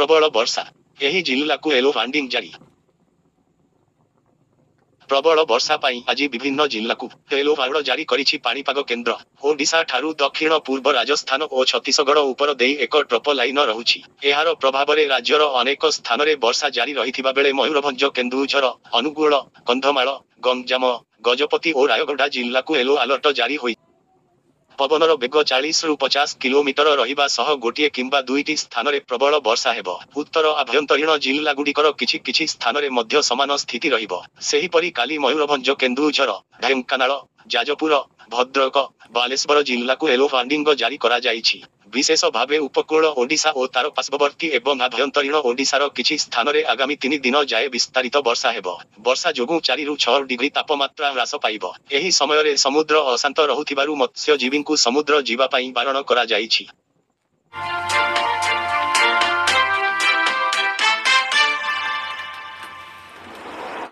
प्रबल वर्षा एही जिल्लाकु yellow warning जारी। प्रबल वर्षा पाई आज विभिन्न जिल्लाकु येलो वार्निंग जारी करिछि पाणीपाग केन्द्र। ओडिशा ठारू दक्षिण पूर्व राजस्थान और छत्तीसगढ़ उपर देई एक ट्रप लाइन रहुछि। एहार प्रभावरे राज्यर अनेक स्थान रे वर्षा जारी रहिथिबा बेले मयूरभंज, केन्दुझर, अनुगुल, कंधमाल, गंजाम, गजपति और रायगढ़ जिल्लाकु येलो अलर्ट जारी होई। पवनर बेग 40 रु 50 किलोमीटर रहिबा सह गोटिए किंबा दुईटी स्थान रे प्रबल वर्षा हेबो। उत्तर आभ्यंतरीण जिल्लागुड़िकर किछि किछि स्थान रे मध्य समान स्थिति रहिबो। सेहिपरि काली मयूरभंज, केन्दुझर, ढेंकानाल, जाजपुर, भद्रक, बालेश्वर जिल्लाकु येलो वार्निंग जारी करा जाइछि। विशेष भावे उपकूल ओडिशा और तार पार्श्ववर्ती एवं आभ्यंतरीण ओडिशार किछि स्थान रे आगामी 3 दिन जाए विस्तारित वर्षा हेबो। वर्षा जोगु 4 रु 6 डिग्री तापमात्रा ह्रास पाइबो। एही समय रे समुद्र अशांत रहुथिबारु मत्स्यजीवींकु समुद्र जीवा पई बारण करा जाइछि।